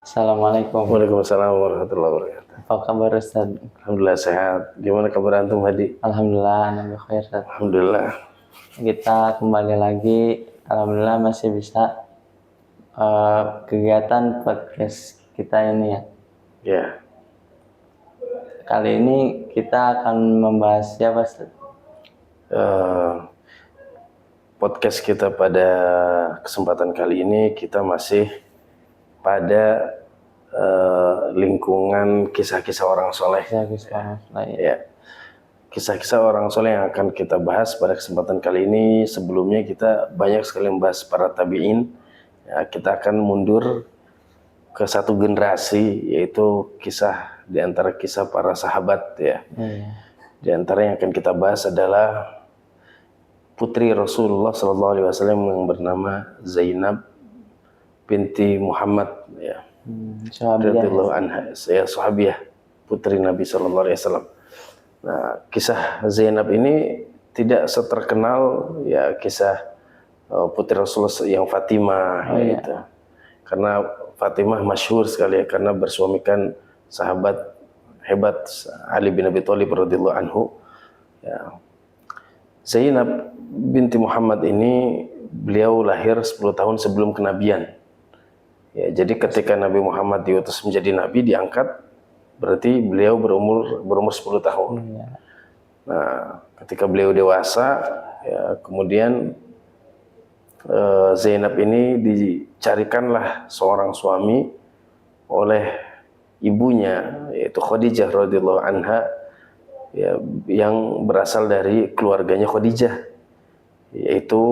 Assalamualaikum. Waalaikumsalam warahmatullahi wabarakatuh. Apa kabar Ustaz? Alhamdulillah sehat. Gimana kabar antum Hadi? Alhamdulillah, nambah khair Ustaz. Alhamdulillah. Kita kembali lagi, alhamdulillah masih bisa kegiatan podcast kita ini ya. Ya, Kali ini kita akan membahas siapa Ustaz? podcast kita pada kesempatan kali ini kita masih pada lingkungan kisah-kisah orang soleh. Ya, kisah-kisah orang soleh yang akan kita bahas pada kesempatan kali ini. Sebelumnya kita banyak sekali membahas para tabi'in. Ya, kita akan mundur ke satu generasi, yaitu kisah di antara kisah para sahabat ya. Di antara yang akan kita bahas adalah putri Rasulullah SAW yang bernama Zainab binti Muhammad ya. Radhiyallahu anha, ya, sahabiah, putri Nabi SAW. Nah, kisah Zainab ini tidak seterkenal ya kisah putri Rasulullah yang Fatimah gitu. Karena Fatimah masyhur sekali ya, karena bersuamikan sahabat hebat Ali bin Abi Thalib radhiyallahu anhu. Ya. Zainab binti Muhammad ini beliau lahir 10 tahun sebelum kenabian. Ya, jadi ketika Nabi Muhammad diutus menjadi nabi, diangkat, berarti beliau berumur 10 tahun. Nah, ketika beliau dewasa, ya, kemudian Zainab ini dicarikanlah seorang suami oleh ibunya, yaitu Khadijah radhiyallahu anha, ya, yang berasal dari keluarganya Khadijah, yaitu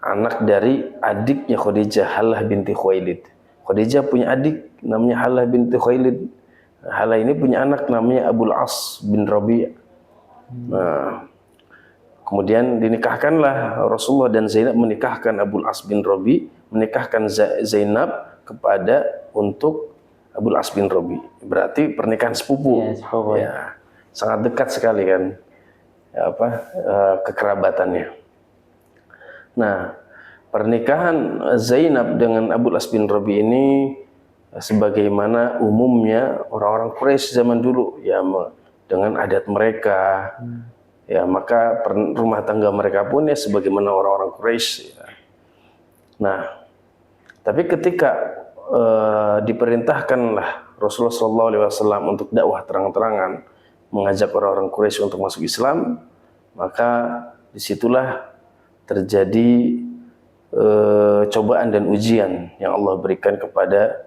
anak dari adiknya Khadijah, Halah binti Khuwailid. Khadijah punya adik namanya Halah binti Khuwailid. Halah ini punya anak namanya Abul As bin Rabi'. Nah, kemudian dinikahkanlah Rasulullah dan Zainab menikahkan Abul As bin Rabi', menikahkan Zainab kepada untuk Abul As bin Rabi'. Berarti pernikahan sepupu. Ya, sangat dekat sekali kan kekerabatannya. Nah, pernikahan Zainab dengan Abul As bin Rabi' ini sebagaimana umumnya orang-orang Quraisy zaman dulu ya, dengan adat mereka ya, maka rumah tangga mereka pun ya sebagaimana orang-orang Quraisy ya. Nah, tapi ketika diperintahkanlah Rasulullah SAW untuk dakwah terang-terangan, mengajak orang-orang Quraisy untuk masuk Islam, maka disitulah terjadi cobaan dan ujian yang Allah berikan kepada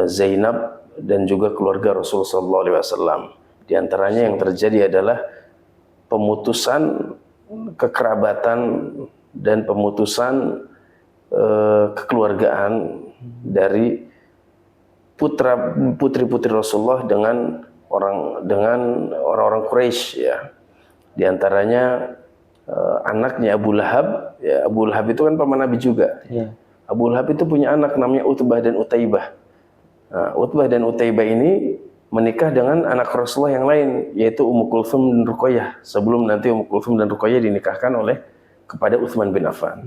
Zainab dan juga keluarga Rasulullah SAW. Di antaranya yang terjadi adalah pemutusan kekerabatan dan pemutusan kekeluargaan dari putri-putri Rasulullah dengan orang-orang Quraisy ya. Di antaranya anaknya Abu Lahab ya. Abu Lahab itu kan paman Nabi juga ya. Abu Lahab itu punya anak namanya Utbah dan Utaibah. Nah, Utbah dan Utaibah ini menikah dengan anak Rasulullah yang lain, yaitu Ummu Kulthum dan Ruqayyah, sebelum nanti Ummu Kulthum dan Ruqayyah dinikahkan kepada Utsman bin Affan.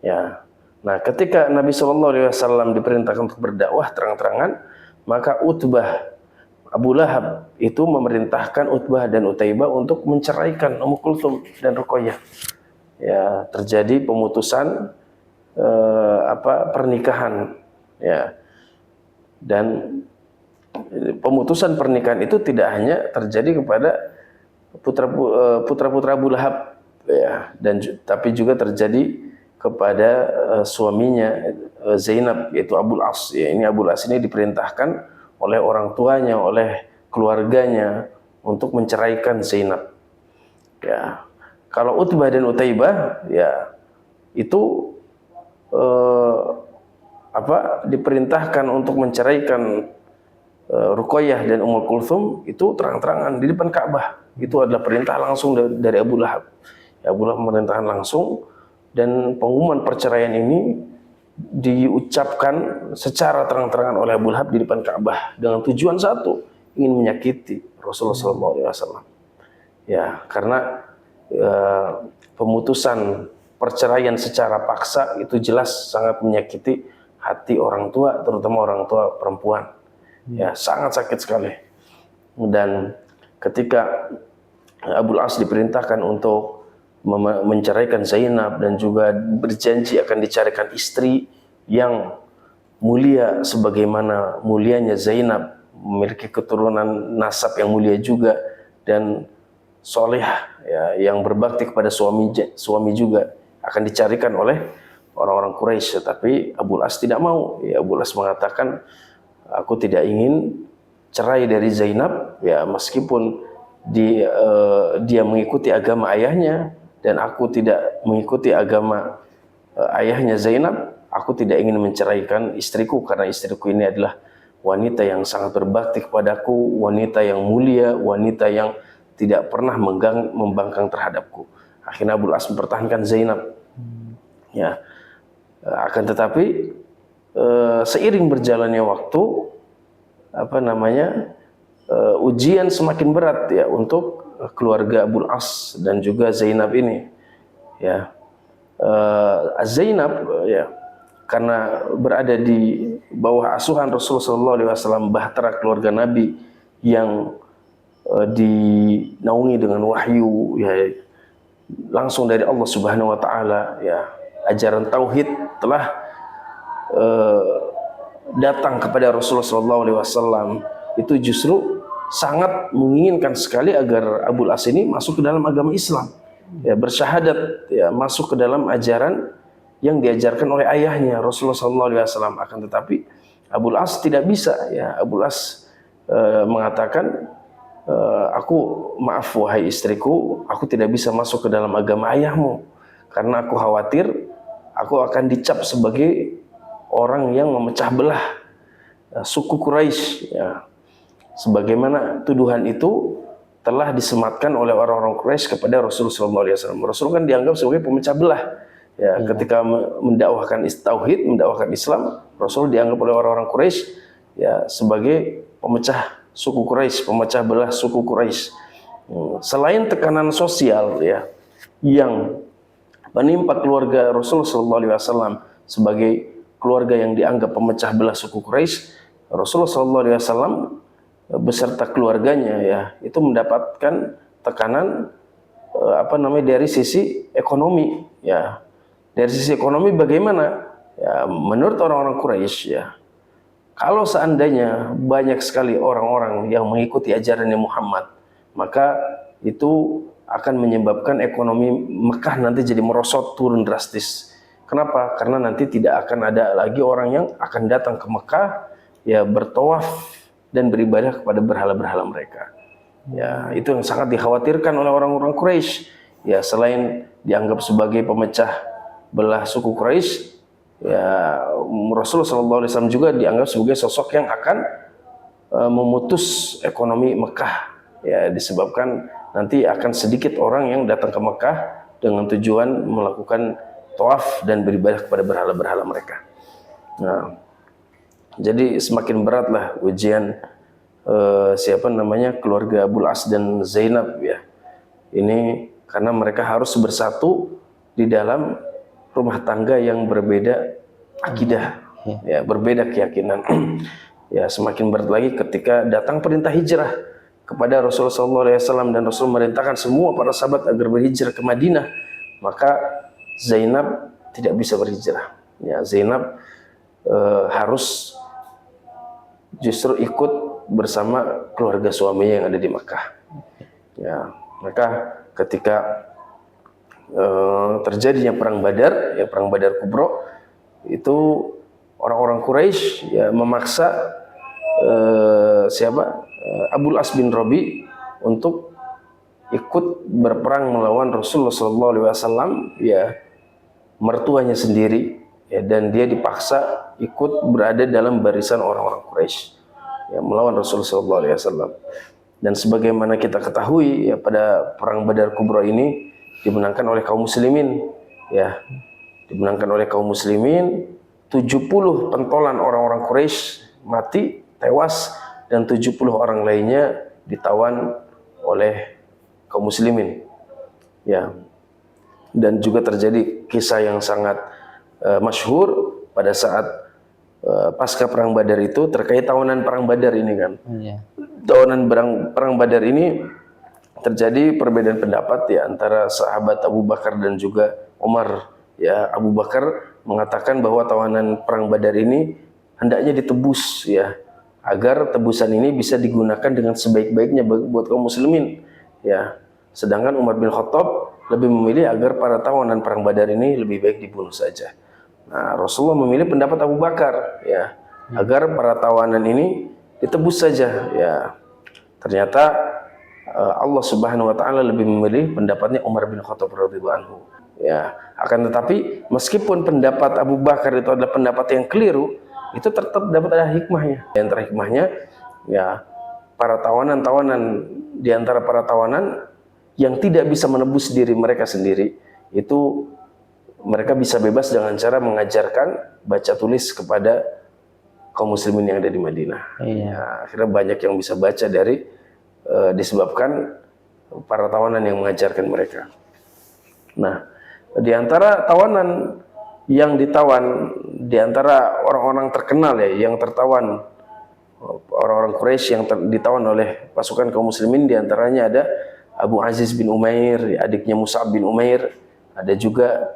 Ya. Nah, ketika Nabi SAW diperintahkan untuk berdakwah terang-terangan, maka Utbah, Abu Lahab itu memerintahkan Utbah dan Utaibah untuk menceraikan Ummu Kulthum dan Ruqayyah. Ya, terjadi pemutusan pernikahan ya. Dan pemutusan pernikahan itu tidak hanya terjadi kepada putra-putra Abu Lahab ya, tapi juga terjadi kepada suaminya Zainab, yaitu Abul As ya. Ini Abul As ini diperintahkan oleh orang tuanya, oleh keluarganya untuk menceraikan Zainab ya. Kalau Utbah dan Utaibah ya itu diperintahkan untuk menceraikan Ruqayyah dan Ummul Kulthum itu terang-terangan di depan Ka'bah. Itu adalah perintah langsung dari Abu Lahab. Ya, Abu Lahab memerintahkan langsung, dan pengumuman perceraian ini diucapkan secara terang-terangan oleh Abu Lahab di depan Ka'bah dengan tujuan satu, ingin menyakiti Rasulullah SAW. Ya, karena pemutusan perceraian secara paksa itu jelas sangat menyakiti hati orang tua, terutama orang tua perempuan. Ya, sangat sakit sekali. Dan ketika Abul As diperintahkan untuk menceraikan Zainab dan juga berjanji akan dicarikan istri yang mulia sebagaimana mulianya Zainab, memiliki keturunan nasab yang mulia juga dan solehah, ya, yang berbakti kepada suami juga, akan dicarikan oleh orang-orang Quraisy. Tetapi Abul As tidak mau. Ya, Abul As mengatakan, aku tidak ingin cerai dari Zainab, ya, meskipun dia mengikuti agama ayahnya dan aku tidak mengikuti agama ayahnya Zainab. Aku tidak ingin menceraikan istriku karena istriku ini adalah wanita yang sangat berbakti kepadaku, wanita yang mulia, wanita yang tidak pernah membangkang terhadapku. Akhirnya Abul As mempertahankan Zainab. Ya, akan tetapi seiring berjalannya waktu, ujian semakin berat, ya, untuk keluarga Abul As dan juga Zainab ini. Ya, Zainab, ya, karena berada di bawah asuhan Rasulullah SAW, bahtera keluarga Nabi yang dinaungi dengan wahyu, ya, langsung dari Allah Subhanahu Wa Taala. Ya, ajaran tauhid telah datang kepada Rasulullah SAW. Itu justru sangat menginginkan sekali agar Abul As ini masuk ke dalam agama Islam, ya, bersyahadat, ya, masuk ke dalam ajaran yang diajarkan oleh ayahnya Rasulullah SAW. Akan tetapi Abul As tidak bisa. Ya, Abul As mengatakan, maaf wahai istriku, aku tidak bisa masuk ke dalam agama ayahmu karena aku khawatir aku akan dicap sebagai orang yang memecah belah suku Quraisy. Ya, sebagaimana tuduhan itu telah disematkan oleh orang-orang Quraisy kepada Rasulullah SAW. Rasul kan dianggap sebagai pemecah belah. Ya, ketika mendakwahkan tauhid, mendakwahkan Islam, Rasul dianggap oleh orang-orang Quraisy, ya, sebagai pemecah suku Quraisy, pemecah belah suku Quraisy. Selain tekanan sosial, ya, yang menimpa keluarga Rasulullah SAW sebagai keluarga yang dianggap pemecah belah suku Quraisy, Rasulullah SAW beserta keluarganya, ya, itu mendapatkan tekanan dari sisi ekonomi. Ya, dari sisi ekonomi bagaimana? Ya, menurut orang-orang Quraisy, ya, kalau seandainya banyak sekali orang-orang yang mengikuti ajarannya Muhammad, maka itu akan menyebabkan ekonomi Mekah nanti jadi merosot, turun drastis. Kenapa? Karena nanti tidak akan ada lagi orang yang akan datang ke Mekah, ya, bertawaf dan beribadah kepada berhala-berhala mereka. Ya, itu yang sangat dikhawatirkan oleh orang-orang Quraisy. Ya, selain dianggap sebagai pemecah belah suku Quraisy, ya, Rasulullah SAW juga dianggap sebagai sosok yang akan memutus ekonomi Mekah. Ya, disebabkan nanti akan sedikit orang yang datang ke Mekah dengan tujuan melakukan tawaf dan beribadah kepada berhala-berhala mereka. Nah, jadi semakin beratlah ujian keluarga Abul As dan Zainab, ya. Ini karena mereka harus bersatu di dalam rumah tangga yang berbeda akidah, ya, berbeda keyakinan. Ya, semakin berat lagi ketika datang perintah hijrah kepada Rasulullah SAW dan Rasul merintahkan semua para sahabat agar berhijrah ke Madinah, maka Zainab tidak bisa berhijrah. Ya, Zainab harus justru ikut bersama keluarga suaminya yang ada di Makkah. Ya, maka ketika terjadinya perang Badar, ya, perang Badar Kubro, itu orang-orang Quraisy, ya, memaksa Abul As bin Rabi untuk ikut berperang melawan Rasulullah SAW, ya, mertuanya sendiri, ya, dan dia dipaksa ikut berada dalam barisan orang-orang Quraisy, ya, melawan Rasulullah SAW. Dan sebagaimana kita ketahui, ya, pada perang Badar Kubra ini dimenangkan oleh kaum muslimin, ya, dimenangkan oleh kaum muslimin. 70 pentolan orang-orang Quraisy mati, tewas, dan 70 orang lainnya ditawan oleh kaum muslimin. Ya. Dan juga terjadi kisah yang sangat masyhur pada saat pasca perang Badar itu terkait tawanan perang Badar ini kan. Iya. Tawanan perang Badar ini terjadi perbedaan pendapat ya antara sahabat Abu Bakar dan juga Umar. Ya, Abu Bakar mengatakan bahwa tawanan perang Badar ini hendaknya ditebus ya, agar tebusan ini bisa digunakan dengan sebaik-baiknya buat kaum muslimin ya. Sedangkan Umar bin Khattab lebih memilih agar para tawanan perang Badar ini lebih baik dibunuh saja. Nah, Rasulullah memilih pendapat Abu Bakar ya, agar para tawanan ini ditebus saja ya. Ternyata Allah Subhanahu wa taala lebih memilih pendapatnya Umar bin Khattab radhiyallahu anhu. Ya, akan tetapi meskipun pendapat Abu Bakar itu adalah pendapat yang keliru, itu tetap dapat ada hikmahnya. Di antara hikmahnya ya, para tawanan-tawanan di antara para tawanan yang tidak bisa menebus diri mereka sendiri, itu mereka bisa bebas dengan cara mengajarkan baca tulis kepada kaum muslimin yang ada di Madinah. Iya. Ya, akhirnya banyak yang bisa baca dari disebabkan para tawanan yang mengajarkan mereka. Nah, di antara tawanan yang ditawan, di antara orang-orang terkenal ya yang tertawan, orang-orang Quraisy yang ditawan oleh pasukan kaum muslimin, di antaranya ada Abu Aziz bin Umair, adiknya Mus'ab bin Umair, ada juga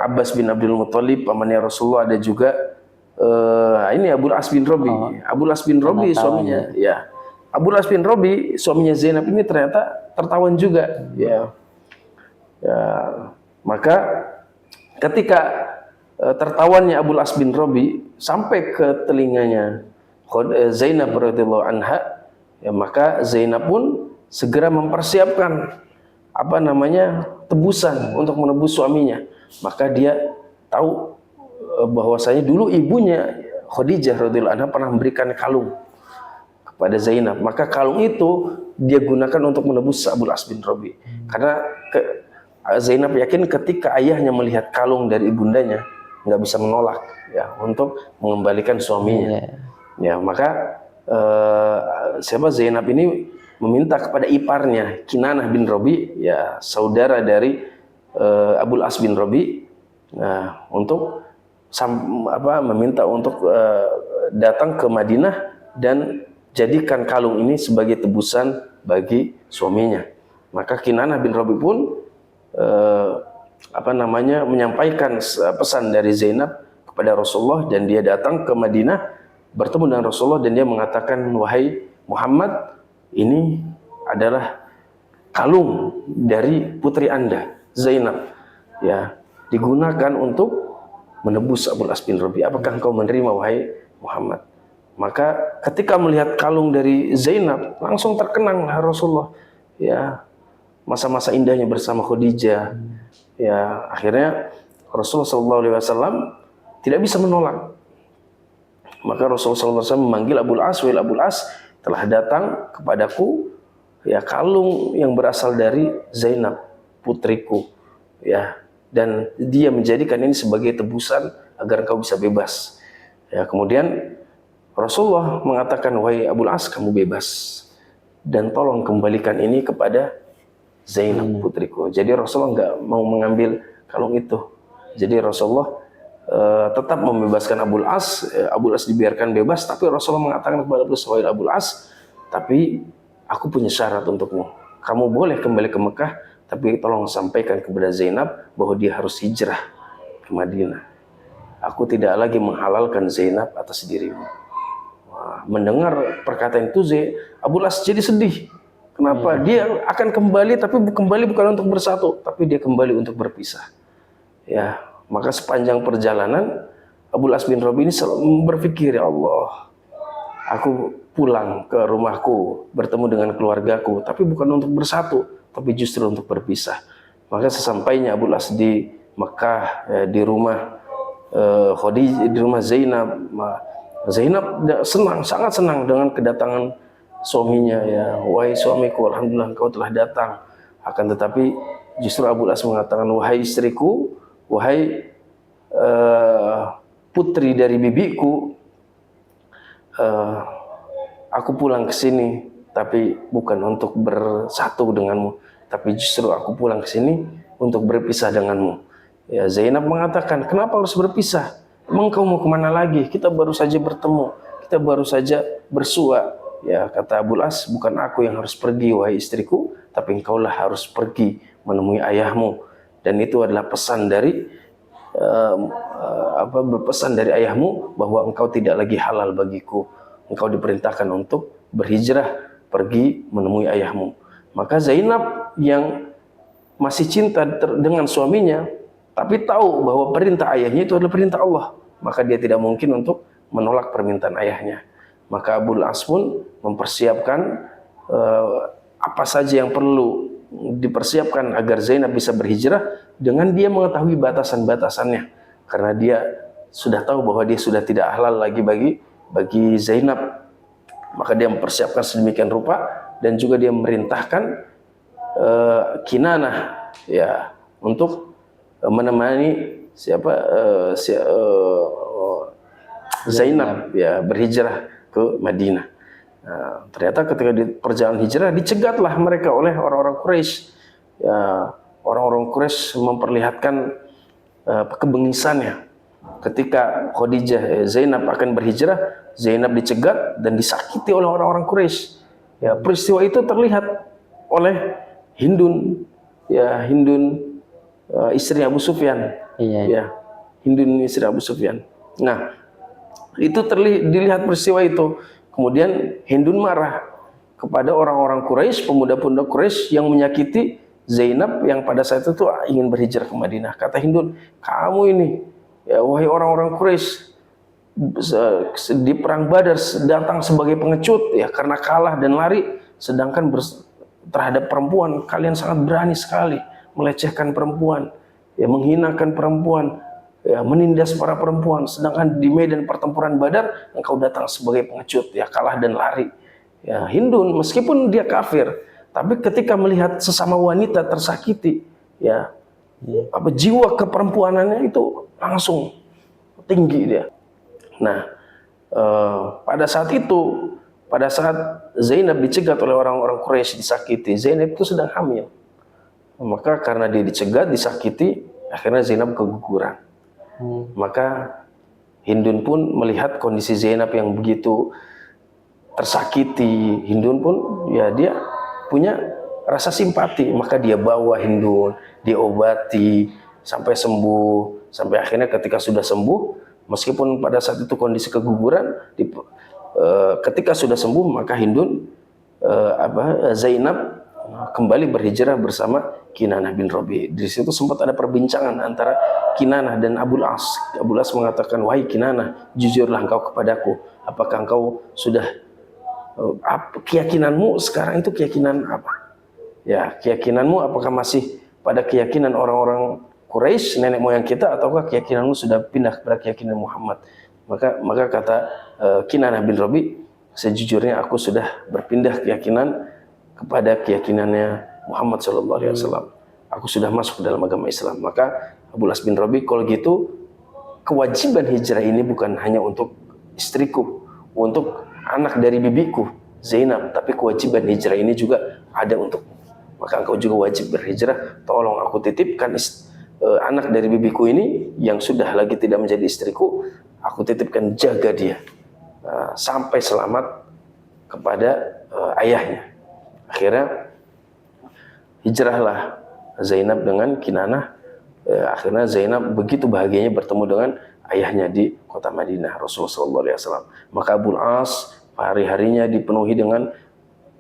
Abbas bin Abdul Muttalib, pamannya Rasulullah, ada juga ini Abul As bin Robi. Abul As bin Robi suaminya ya. Abul As bin Robi suaminya Zainab ini ternyata tertawan juga ya. Ya, maka ketika tertawannya Abul As bin Robi sampai ke telinganya Zainab radhiyallahu anha, ya maka Zainab pun segera mempersiapkan tebusan untuk menebus suaminya. Maka dia tahu bahwasanya dulu ibunya Khadijah radhiyallahu anha pernah memberikan kalung kepada Zainab. Maka kalung itu dia gunakan untuk menebus Abul As bin Robi. Karena Zainab yakin ketika ayahnya melihat kalung dari ibundanya nggak bisa menolak ya untuk mengembalikan suaminya. Ya, maka Zainab ini meminta kepada iparnya Kinanah bin Robi, ya saudara dari Abul As bin Robi, untuk meminta untuk datang ke Madinah dan jadikan kalung ini sebagai tebusan bagi suaminya. Maka Kinanah bin Robi pun menyampaikan pesan dari Zainab kepada Rasulullah, dan dia datang ke Madinah bertemu dengan Rasulullah, dan dia mengatakan, wahai Muhammad, ini adalah kalung dari putri Anda Zainab ya, digunakan untuk menebus Abul As bin Robi. Apakah engkau menerima wahai Muhammad? Maka ketika melihat kalung dari Zainab, langsung terkenang Rasulullah ya, masa-masa indahnya bersama Khadijah ya. Akhirnya Rasulullah SAW tidak bisa menolak. Maka Rasulullah SAW memanggil Abul As, wahai Abul As, telah datang kepadaku ya kalung yang berasal dari Zainab putriku ya, dan dia menjadikan ini sebagai tebusan agar engkau bisa bebas ya. Kemudian Rasulullah mengatakan, wahai Abul As, kamu bebas dan tolong kembalikan ini kepada Zainab putriku. Jadi Rasulullah nggak mau mengambil kalung itu. Jadi Rasulullah tetap membebaskan Abul As. Abul As dibiarkan bebas, tapi Rasulullah mengatakan kepada Abul As, tapi aku punya syarat untukmu. Kamu boleh kembali ke Mekah, tapi tolong sampaikan kepada Zainab bahwa dia harus hijrah ke Madinah. Aku tidak lagi menghalalkan Zainab atas dirimu. Wah, mendengar perkataan itu Abul As jadi sedih. Kenapa? Dia akan kembali, tapi kembali bukan untuk bersatu, tapi dia kembali untuk berpisah. Ya, maka sepanjang perjalanan Abul As bin Robi ini selalu berpikir, ya Allah, aku pulang ke rumahku, bertemu dengan keluargaku, tapi bukan untuk bersatu, tapi justru untuk berpisah. Maka sesampainya Abul As di Mekah, di rumah Khadijah, di rumah Zainab, Zainab senang, sangat senang dengan kedatangan suaminya ya. Wahai suamiku, alhamdulillah engkau telah datang. Akan tetapi justru Abul As mengatakan, wahai istriku, wahai putri dari bibiku, aku pulang ke sini tapi bukan untuk bersatu denganmu, tapi justru aku pulang ke sini untuk berpisah denganmu. Ya, Zainab mengatakan, kenapa harus berpisah? Emang kau mau kemana lagi? Kita baru saja bertemu, kita baru saja bersua. Ya, kata Abul As, bukan aku yang harus pergi wahai istriku, tapi engkaulah harus pergi menemui ayahmu. Dan itu adalah pesan dari berpesan dari ayahmu bahwa engkau tidak lagi halal bagiku. Engkau diperintahkan untuk berhijrah pergi menemui ayahmu. Maka Zainab yang masih cinta dengan suaminya, tapi tahu bahwa perintah ayahnya itu adalah perintah Allah, maka dia tidak mungkin untuk menolak permintaan ayahnya. Maka Abul As pun mempersiapkan apa saja yang perlu dipersiapkan agar Zainab bisa berhijrah, dengan dia mengetahui batasan-batasannya, karena dia sudah tahu bahwa dia sudah tidak halal lagi bagi Zainab. Maka dia mempersiapkan sedemikian rupa, dan juga dia memerintahkan Kinanah ya untuk menemani Zainab ya berhijrah ke Madinah. Nah, ternyata ketika di perjalanan hijrah dicegatlah mereka oleh orang-orang Quraisy. Ya, orang-orang Quraisy memperlihatkan kebengisannya. Ketika Zainab akan berhijrah, Zainab dicegat dan disakiti oleh orang-orang Quraisy. Ya, peristiwa itu terlihat oleh Hindun, ya istri Abu Sufyan. Iya. Ya, Hindun istri Abu Sufyan. Nah, itu dilihat peristiwa itu. Kemudian Hindun marah kepada orang-orang Quraisy, pemuda-pemuda Quraisy yang menyakiti Zainab yang pada saat itu ingin berhijrah ke Madinah. Kata Hindun, kamu ini, ya wahai orang-orang Quraisy, di perang Badar datang sebagai pengecut ya karena kalah dan lari, sedangkan terhadap perempuan kalian sangat berani sekali melecehkan perempuan, ya menghinakan perempuan, ya menindas para perempuan, sedangkan di medan pertempuran Badar engkau datang sebagai pengecut, ya kalah dan lari. Ya Hindun meskipun dia kafir, tapi ketika melihat sesama wanita tersakiti, ya jiwa keperempuanannya itu langsung tinggi dia. Nah, pada saat Zainab dicegat oleh orang-orang Quraisy, disakiti, Zainab itu sedang hamil. Maka karena dia dicegat, disakiti, akhirnya Zainab keguguran. Maka Hindun pun melihat kondisi Zainab yang begitu tersakiti, Hindun pun ya dia punya rasa simpati, maka dia bawa Hindun, diobati sampai sembuh, sampai akhirnya ketika sudah sembuh, meskipun pada saat itu kondisi keguguran, ketika sudah sembuh maka Hindun Zainab kembali berhijrah bersama Kinanah bin Rabi. Di situ sempat ada perbincangan antara Kinanah dan Abul As. Abul As mengatakan, wahai Kinanah, jujurlah engkau kepadaku. Apakah engkau sudah keyakinanmu sekarang itu keyakinan apa? Ya, keyakinanmu apakah masih pada keyakinan orang-orang Quraisy, nenek moyang kita, ataukah keyakinanmu sudah pindah kepada keyakinan Muhammad? Maka kata Kinanah bin Rabi, sejujurnya aku sudah berpindah keyakinan kepada keyakinannya Muhammad SAW. Aku sudah masuk ke dalam agama Islam. Maka Abul As bin Rabi, kalau gitu kewajiban hijrah ini bukan hanya untuk istriku, untuk anak dari bibiku Zainab, tapi kewajiban hijrah ini juga ada untukmu. Maka engkau juga wajib berhijrah. Tolong aku titipkan anak dari bibiku ini yang sudah lagi tidak menjadi istriku, aku titipkan, jaga dia sampai selamat kepada ayahnya. Akhirnya hijrahlah Zainab dengan Kinanah. Akhirnya Zainab begitu bahagianya bertemu dengan ayahnya di kota Madinah, Rasulullah SAW. Maka Abul As hari-harinya dipenuhi dengan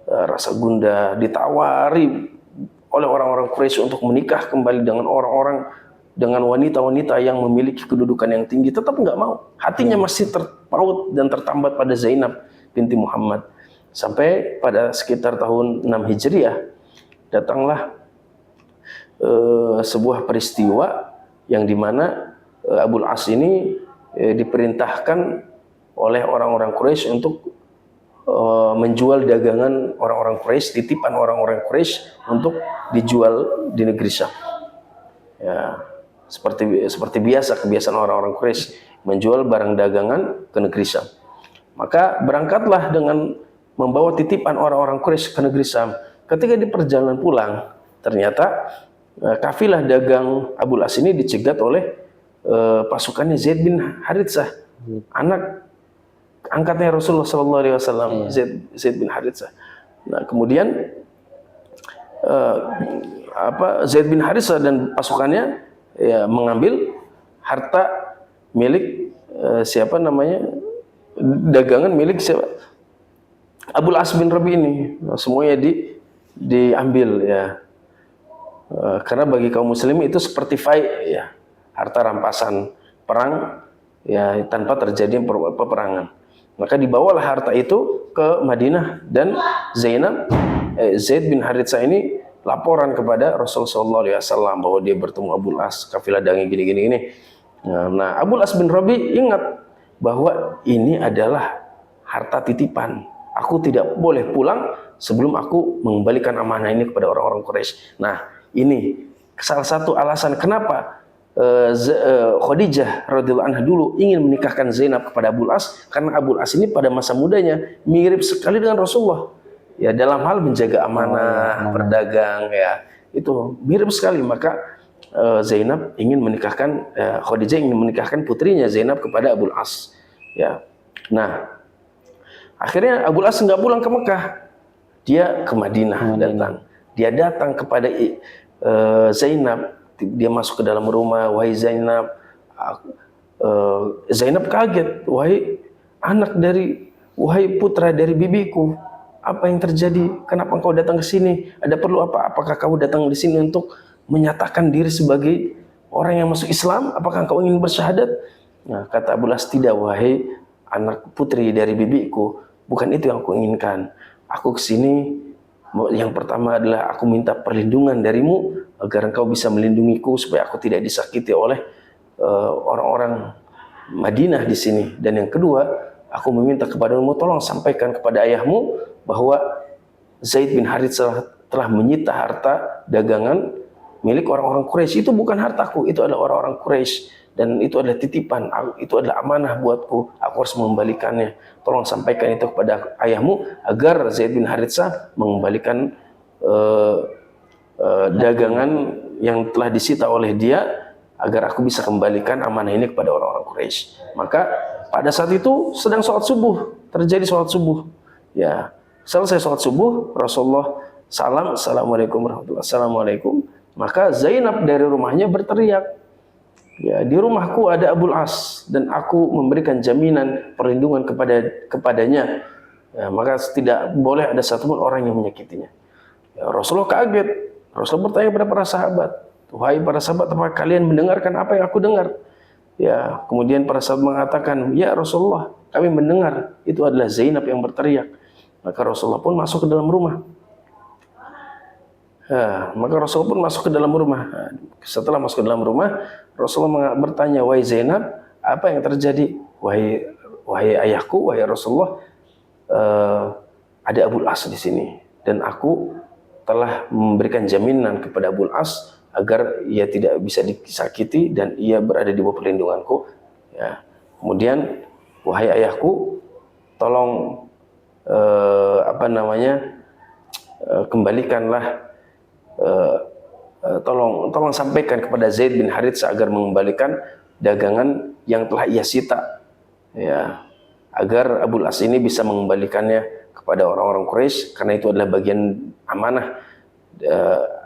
rasa gundah, ditawari oleh orang-orang Quraisy untuk menikah kembali dengan dengan wanita-wanita yang memiliki kedudukan yang tinggi, tetap nggak mau. Hatinya masih terpaut dan tertambat pada Zainab binti Muhammad. Sampai pada sekitar tahun 6 Hijriah datanglah sebuah peristiwa yang dimana Abul As ini diperintahkan oleh orang-orang Quraisy untuk menjual dagangan orang-orang Quraisy, titipan orang-orang Quraisy untuk dijual di negeri Syam. Ya, seperti biasa kebiasaan orang-orang Quraisy menjual barang dagangan ke negeri Syam. Maka berangkatlah dengan membawa titipan orang-orang Quraisy ke negeri Syam. Ketika di perjalanan pulang, ternyata kafilah dagang Abul As ini dicegat oleh pasukannya Zaid bin Haritsah, anak angkatnya Rasulullah SAW, Zaid bin Haritsah. Nah, kemudian Zaid bin Haritsah dan pasukannya ya mengambil harta milik siapa namanya, dagangan milik siapa, Abul As bin Rabi ini. Nah, semuanya diambil ya. Karena bagi kaum muslimin itu seperti fai ya, harta rampasan perang ya, tanpa terjadi peperangan. Maka dibawalah harta itu ke Madinah, dan Zaid bin Haritsah ini laporan kepada Rasulullah SAW bahwa dia bertemu Abul As, kafilah dagang gini. Nah, Abul As bin Rabi ingat bahwa ini adalah harta titipan. Aku tidak boleh pulang sebelum aku mengembalikan amanah ini kepada orang-orang Quraisy. Nah, ini salah satu alasan kenapa Khadijah radhiyallahu anha dulu ingin menikahkan Zainab kepada Abul As, karena Abul As ini pada masa mudanya mirip sekali dengan Rasulullah. Ya, dalam hal menjaga amanah, berdagang ya, itu mirip sekali. Maka Zainab ingin menikahkan, Khadijah ingin menikahkan putrinya Zainab kepada Abul As. Ya. Nah, akhirnya Abul As nggak pulang ke Mekah, dia ke Madinah datang. Dia datang kepada Zainab, dia masuk ke dalam rumah. Wahai Zainab, Zainab kaget. Wahai putra dari bibiku, apa yang terjadi? Kenapa engkau datang ke sini? Ada perlu apa? Apakah kau datang di sini untuk menyatakan diri sebagai orang yang masuk Islam? Apakah engkau ingin bersyahadat? Nah, kata Abul As, tidak wahai anak putri dari bibiku, bukan itu yang aku inginkan. Aku ke sini, yang pertama adalah aku minta perlindungan darimu agar engkau bisa melindungiku supaya aku tidak disakiti oleh orang-orang Madinah di sini. Dan yang kedua, aku meminta kepadamu, tolong sampaikan kepada ayahmu bahwa Zaid bin Haritsah telah menyita harta dagangan milik orang-orang Quraisy. Itu bukan hartaku, itu adalah orang-orang Quraisy, dan itu adalah titipan, itu adalah amanah buatku, aku harus mengembalikannya. Tolong sampaikan itu kepada ayahmu agar Zaid bin Haritsah mengembalikan dagangan yang telah disita oleh dia, agar aku bisa kembalikan amanah ini kepada orang-orang Quraisy. Maka pada saat itu sedang sholat subuh, terjadi sholat subuh. Ya, selesai sholat subuh, Rasulullah Assalamualaikum warahmatullahi wabarakatuh. Assalamualaikum. Maka Zainab dari rumahnya berteriak, ya, di rumahku ada Abul As dan aku memberikan jaminan perlindungan kepadanya. Ya, maka tidak boleh ada satupun orang yang menyakitinya. Ya, Rasulullah kaget. Rasulullah bertanya kepada para sahabat, wahai para sahabat, apakah kalian mendengarkan apa yang aku dengar? Ya, kemudian para sahabat mengatakan, ya Rasulullah, kami mendengar itu adalah Zainab yang berteriak. Maka Rasulullah pun masuk ke dalam rumah. Setelah masuk ke dalam rumah, Rasulullah bertanya, wahai Zainab, apa yang terjadi? Wahai ayahku, wahai Rasulullah, ada Abul As di sini, dan aku telah memberikan jaminan kepada Abul As agar ia tidak bisa disakiti dan ia berada di bawah perlindunganku. Ya. Kemudian, wahai ayahku, tolong kembalikanlah, tolong sampaikan kepada Zaid bin Haritsah agar mengembalikan dagangan yang telah ia sita, ya, agar Abul As ini bisa mengembalikannya kepada orang-orang Quraisy, karena itu adalah bagian amanah,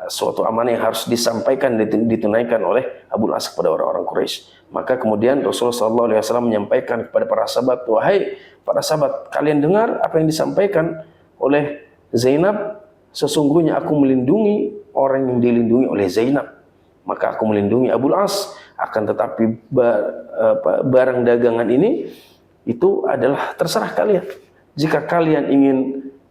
suatu amanah yang harus disampaikan, ditunaikan oleh Abul As kepada orang-orang Quraisy. Maka kemudian Rasulullah SAW menyampaikan kepada para sahabat, wahai para sahabat, kalian dengar apa yang disampaikan oleh Zainab? Sesungguhnya aku melindungi orang yang dilindungi oleh Zainab, maka aku melindungi Abul As. Akan tetapi barang dagangan ini itu adalah terserah kalian. Jika kalian ingin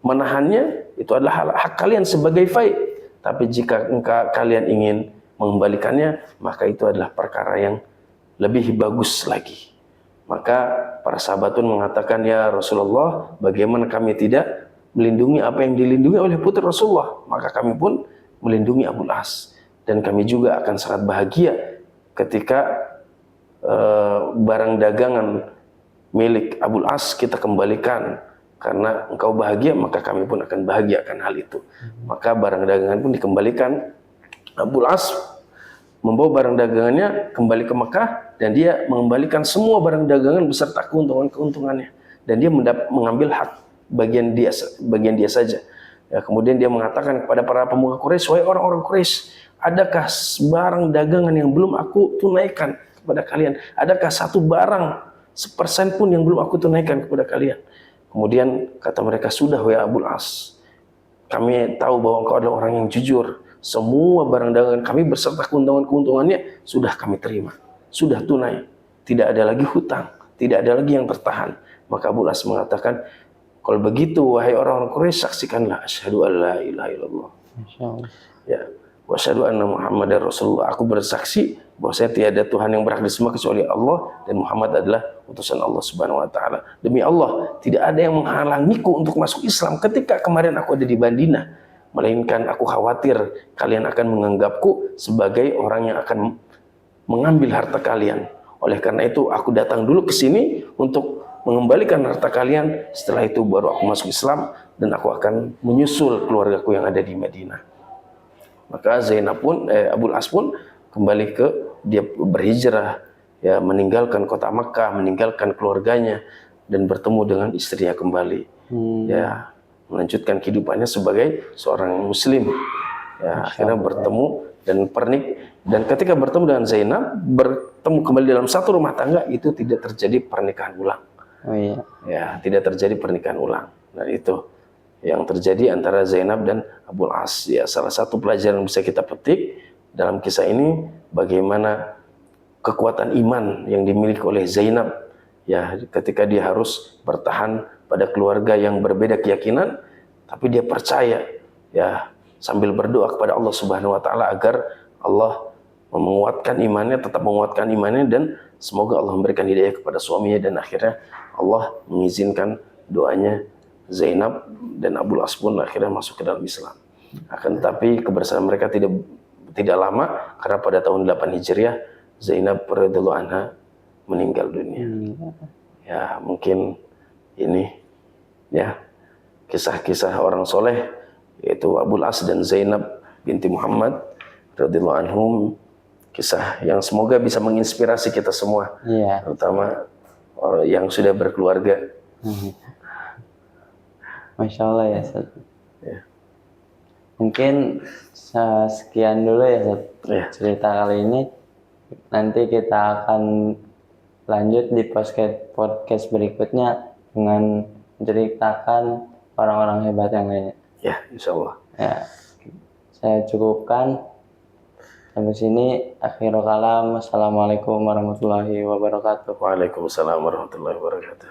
menahannya, itu adalah hak kalian sebagai fai. Tapi jika kalian ingin mengembalikannya, maka itu adalah perkara yang lebih bagus lagi. Maka para sahabat pun mengatakan, ya Rasulullah, bagaimana kami tidak melindungi apa yang dilindungi oleh putri Rasulullah? Maka kami pun melindungi Abul As, dan kami juga akan sangat bahagia ketika barang dagangan milik Abul As kita kembalikan. Karena engkau bahagia, maka kami pun akan bahagia akan hal itu. Maka barang dagangan pun dikembalikan. Abul As membawa barang dagangannya kembali ke Mekah, dan dia mengembalikan semua barang dagangan beserta keuntungannya, dan dia mengambil hak bagian dia saja. Ya, kemudian dia mengatakan kepada para pemuka Quraisy, wahai orang-orang Quraisy, adakah barang dagangan yang belum aku tunaikan kepada kalian? Adakah satu barang 1% pun yang belum aku tunaikan kepada kalian? Kemudian kata mereka, sudah wahai Abul As, kami tahu bahwa engkau adalah orang yang jujur. Semua barang dagangan kami beserta keuntungannya sudah kami terima, sudah tunai, tidak ada lagi hutang, tidak ada lagi yang tertahan. Maka Abul As mengatakan, kalau begitu wahai orang-orang Quraisy, saksikanlah asyhadu an la ilaha illallah. Masyaallah. Ya, wa asyhadu anna Muhammadar Rasulullah. Aku bersaksi bahwa saya tiada Tuhan yang berhak disembah kecuali Allah, dan Muhammad adalah utusan Allah Subhanahu wa taala. Demi Allah, tidak ada yang menghalangiku untuk masuk Islam ketika kemarin aku ada di Madinah, melainkan aku khawatir kalian akan menganggapku sebagai orang yang akan mengambil harta kalian. Oleh karena itu aku datang dulu ke sini untuk mengembalikan harta kalian. Setelah itu baru aku masuk Islam, dan aku akan menyusul keluargaku yang ada di Madinah. Maka Zainab pun, Abul As pun kembali dia berhijrah, ya, meninggalkan kota Makkah, meninggalkan keluarganya, dan bertemu dengan istrinya kembali. Ya, melanjutkan kehidupannya sebagai seorang Muslim. Ya, akhirnya bertemu dan ketika bertemu dengan Zainab, bertemu kembali dalam satu rumah tangga, itu tidak terjadi pernikahan ulang. Oh iya. Ya, tidak terjadi pernikahan ulang. Nah, itu yang terjadi antara Zainab dan Abul As. Ya, salah satu pelajaran yang bisa kita petik dalam kisah ini, bagaimana kekuatan iman yang dimiliki oleh Zainab, ya, ketika dia harus bertahan pada keluarga yang berbeda keyakinan, tapi dia percaya, ya, sambil berdoa kepada Allah Subhanahu wa taala agar Allah menguatkan imannya, tetap menguatkan imannya, dan semoga Allah memberikan hidayah kepada suaminya, dan akhirnya Allah mengizinkan doanya Zainab, dan Abul As pun akhirnya masuk ke dalam Islam. Akan tetapi kebersamaan mereka tidak lama, karena pada tahun 8 Hijriah Zainab radhiyallahu anha meninggal dunia. Ya, mungkin ini, ya, kisah-kisah orang soleh, yaitu Abul As dan Zainab binti Muhammad radhiyallahu anhum, kisah yang semoga bisa menginspirasi kita semua, terutama orang yang sudah berkeluarga. Masya Allah ya, Ustaz. Ya. Mungkin sekian dulu ya, Ustaz, cerita kali ini. Nanti kita akan lanjut di podcast berikutnya dengan menceritakan orang-orang hebat yang lainnya. Ya, insya Allah. Ya, saya cukupkan sampai sini. Akhirul kalam. Assalamualaikum warahmatullahi wabarakatuh. Waalaikumsalam warahmatullahi wabarakatuh.